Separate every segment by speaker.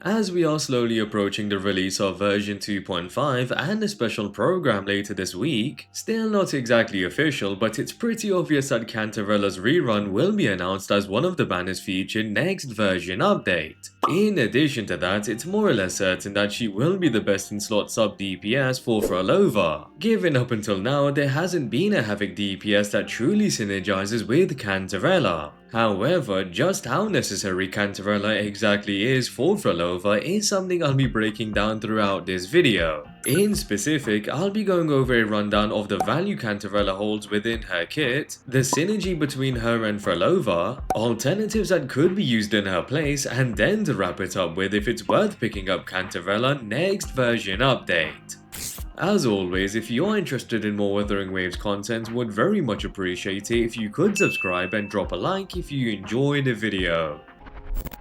Speaker 1: As we are slowly approaching the release of version 2.5 and a special program later this week, still not exactly official, but it's pretty obvious that Cantarella's Rerun will be announced as one of the banners featured next version update. In addition to that, it's more or less certain that she will be the best in slot sub DPS for Phrolova, given up until now there hasn't been a Havoc DPS that truly synergizes with Cantarella. However, just how necessary Cantarella exactly is for Phrolova is something I'll be breaking down throughout this video. In specific, I'll be going over a rundown of the value Cantarella holds within her kit, the synergy between her and Phrolova, alternatives that could be used in her place, and then to wrap it up with if it's worth picking up Cantarella next version update. As always, if you're interested in more WutheringWaves content, would very much appreciate it if you could subscribe and drop a like if you enjoyed the video.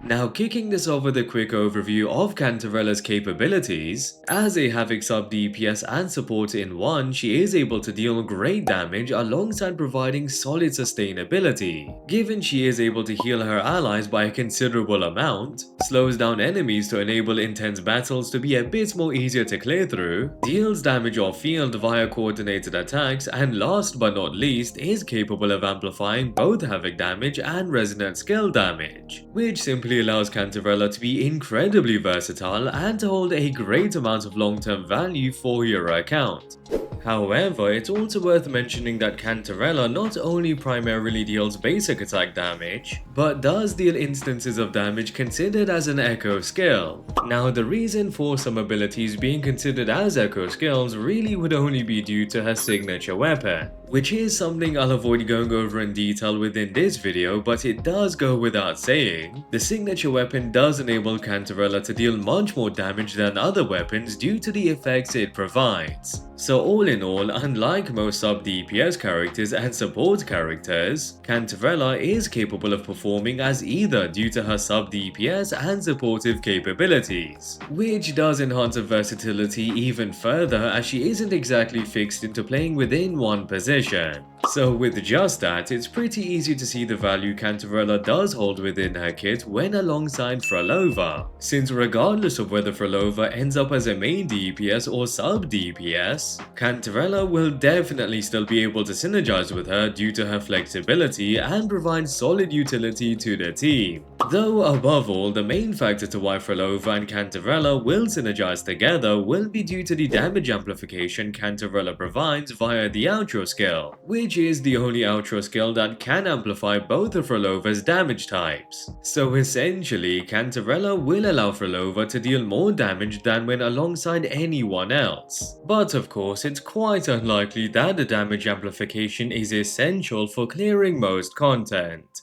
Speaker 1: Now, kicking this off with a quick overview of Cantarella's capabilities, as a Havoc sub DPS and support in one, she is able to deal great damage alongside providing solid sustainability. Given she is able to heal her allies by a considerable amount, slows down enemies to enable intense battles to be a bit more easier to clear through, deals damage off field via coordinated attacks, and last but not least is capable of amplifying both Havoc damage and resonant skill damage, which simply allows Cantarella to be incredibly versatile and to hold a great amount of long-term value for your account. However, it's also worth mentioning that Cantarella not only primarily deals basic attack damage, but does deal instances of damage considered as an echo skill. Now, the reason for some abilities being considered as echo skills really would only be due to her signature weapon, which is something I'll avoid going over in detail within this video, but it does go without saying. The signature weapon does enable Cantarella to deal much more damage than other weapons due to the effects it provides. So all in all, unlike most sub DPS characters and support characters, Cantarella is capable of performing as either due to her sub DPS and supportive capabilities, which does enhance her versatility even further as she isn't exactly fixed into playing within one position. So with just that, it's pretty easy to see the value Cantarella does hold within her kit when alongside Phrolova, since regardless of whether Phrolova ends up as a main DPS or sub DPS, Cantarella will definitely still be able to synergize with her due to her flexibility and provide solid utility to the team. Though above all, the main factor to why Phrolova and Cantarella will synergize together will be due to the damage amplification Cantarella provides via the outro skill, which is the only outro skill that can amplify both of Phrolova's damage types. So essentially, Cantarella will allow Phrolova to deal more damage than when alongside anyone else. But of course, it's quite unlikely that the damage amplification is essential for clearing most content.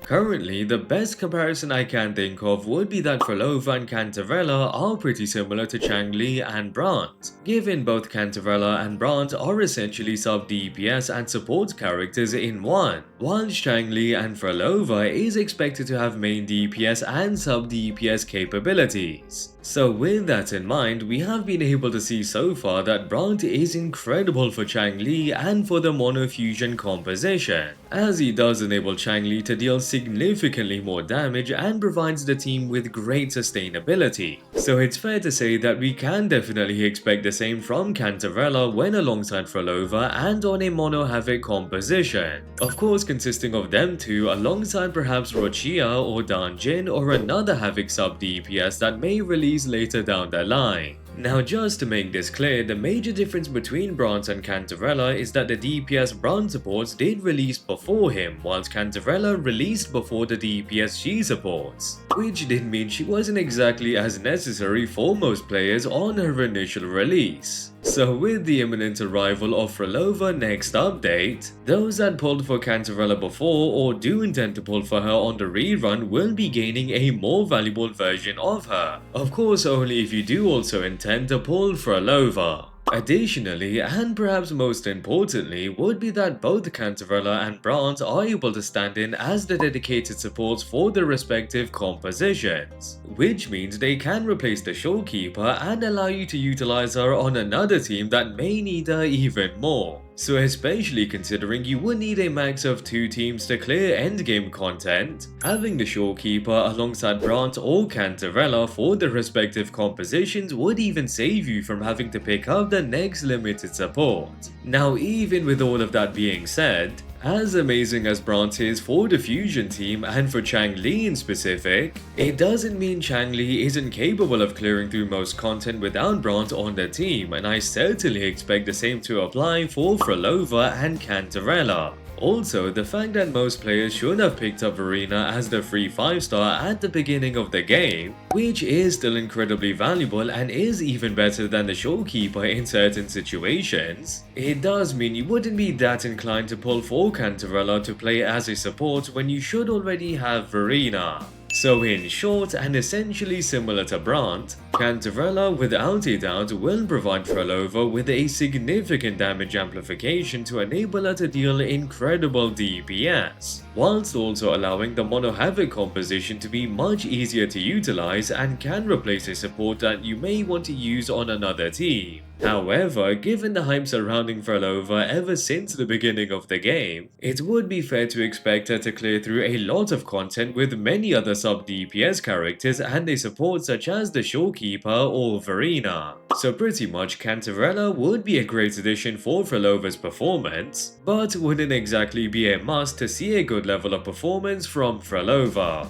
Speaker 1: Currently, the best comparison I can think of would be that Phrolova and Cantarella are pretty similar to Changli and Brant, given both Cantarella and Brant are essentially sub DPS and support characters in one, whilst Changli and Phrolova is expected to have main DPS and sub DPS capabilities. So with that in mind, we have been able to see so far that Brant is incredible for Changli and for the monofusion composition, as he does enable Changli to deal significantly more damage and provides the team with great sustainability. So it's fair to say that we can definitely expect the same from Cantarella when alongside Phrolova and on a mono Havoc composition, of course consisting of them two alongside perhaps Roccia or Danjin or another Havoc sub DPS that may release later down the line. Now, just to make this clear, the major difference between Brant and Cantarella is that the DPS Brant supports did release before him, whilst Cantarella released before the DPS she supports, which did mean she wasn't exactly as necessary for most players on her initial release. So with the imminent arrival of Phrolova next update, those that pulled for Cantarella before or do intend to pull for her on the rerun will be gaining a more valuable version of her. Of course, only if you do also intend to pull Phrolova. Additionally, and perhaps most importantly, would be that both Cantarella and Brant are able to stand in as the dedicated supports for their respective compositions, which means they can replace the Shorekeeper and allow you to utilize her on another team that may need her even more. So especially considering you would need a max of 2 teams to clear endgame content, having the Shorekeeper alongside Brant or Cantarella for the respective compositions would even save you from having to pick up the next limited support. Now even with all of that being said, as amazing as Brant is for the Fusion team and for Changli in specific, it doesn't mean Changli isn't capable of clearing through most content without Brant on the team, and I certainly expect the same to apply for Phrolova and Cantarella. Also, the fact that most players should have picked up Verena as the free 5-star at the beginning of the game, which is still incredibly valuable and is even better than the Shorekeeper in certain situations, it does mean you wouldn't be that inclined to pull for Cantarella to play as a support when you should already have Verena. So in short, and essentially similar to Brant, Cantarella without a doubt will provide Phrolova with a significant damage amplification to enable her to deal incredible DPS, whilst also allowing the Mono Havoc composition to be much easier to utilize and can replace a support that you may want to use on another team. However, given the hype surrounding Phrolova ever since the beginning of the game, it would be fair to expect her to clear through a lot of content with many other sub-DPS characters and a support such as the Shorekeeper or Verena. So pretty much Cantarella would be a great addition for Phrolova's performance, but wouldn't exactly be a must to see a good level of performance from Phrolova.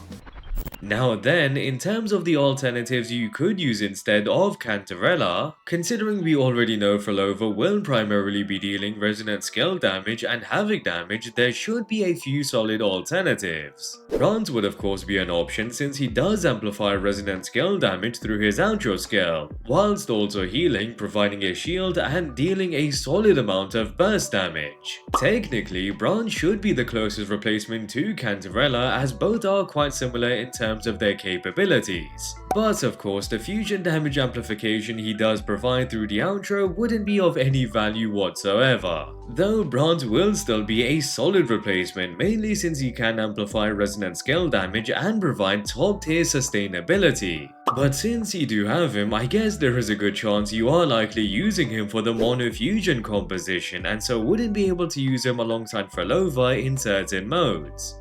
Speaker 1: Now then, in terms of the alternatives you could use instead of Cantarella, considering we already know Phrolova will primarily be dealing resonant skill damage and havoc damage, there should be a few solid alternatives. Brant would of course be an option since he does amplify resonant skill damage through his outro skill, whilst also healing, providing a shield and dealing a solid amount of burst damage. Technically, Brant should be the closest replacement to Cantarella as both are quite similar in terms of their capabilities. But of course, the fusion damage amplification he does provide through the outro wouldn't be of any value whatsoever. Though Brant will still be a solid replacement, mainly since he can amplify resonant skill damage and provide top tier sustainability. But since you do have him, I guess there is a good chance you are likely using him for the mono fusion composition, and so wouldn't be able to use him alongside Phrolova in certain modes.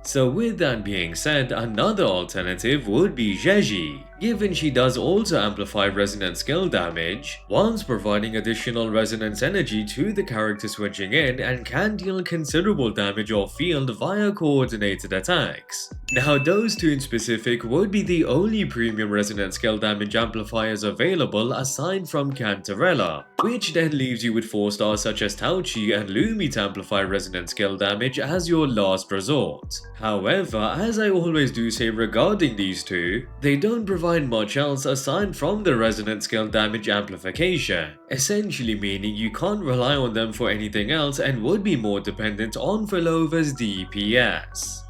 Speaker 1: So with that being said, another alternative would be Jeji, given she does also amplify resonant skill damage, whilst providing additional resonance energy to the character switching in and can deal considerable damage off field via coordinated attacks. Now those two in specific would be the only premium resonant skill damage amplifiers available aside from Cantarella, which then leaves you with 4 stars such as Tauchi and Lumi to amplify resonant skill damage as your last resort. However, as I always do say regarding these two, they don't provide much else aside from the resonant skill damage amplification, essentially meaning you can't rely on them for anything else and would be more dependent on Phrolova's DPS.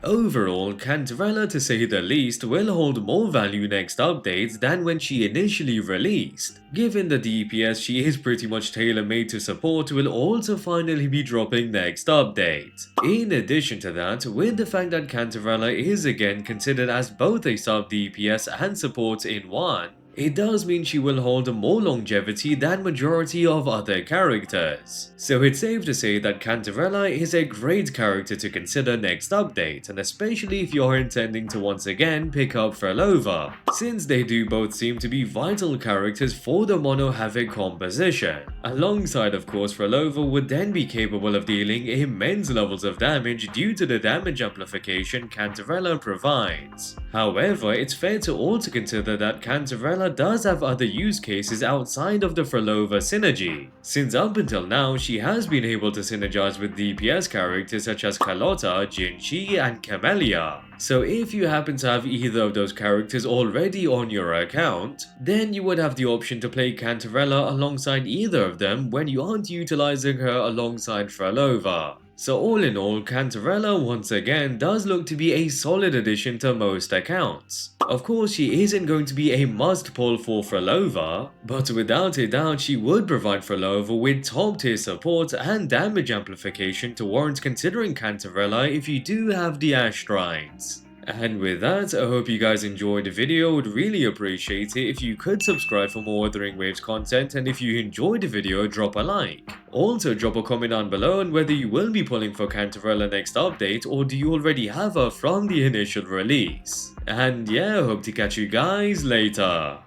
Speaker 1: Overall, Cantarella, to say the least, will hold more value next update than when she initially released, given the DPS she is pretty much tailor-made to support will also finally be dropping next update. In addition to that, with the fact that Cantarella is again considered as both a sub-DPS and support in one, it does mean she will hold more longevity than majority of other characters. So it's safe to say that Cantarella is a great character to consider next update, and especially if you're intending to once again pick up Phrolova, since they do both seem to be vital characters for the Mono Havoc composition. Alongside of course, Phrolova would then be capable of dealing immense levels of damage due to the damage amplification Cantarella provides. However, it's fair to also consider that Cantarella does have other use cases outside of the Phrolova Synergy, since up until now she has been able to synergize with DPS characters such as Carlotta, Jinchi, and Camellia. So if you happen to have either of those characters already on your account, then you would have the option to play Cantarella alongside either of them when you aren't utilizing her alongside Phrolova. So all in all, Cantarella once again does look to be a solid addition to most accounts. Of course, she isn't going to be a must pull for Phrolova, but without a doubt she would provide Phrolova with top tier support and damage amplification to warrant considering Cantarella if you do have the Ash Shrines. And with that, I hope you guys enjoyed the video. Would really appreciate it if you could subscribe for more WutheringWaves content, and if you enjoyed the video, drop a like. Also, drop a comment down below on whether you will be pulling for Cantarella next update, or do you already have her from the initial release. And yeah, hope to catch you guys later.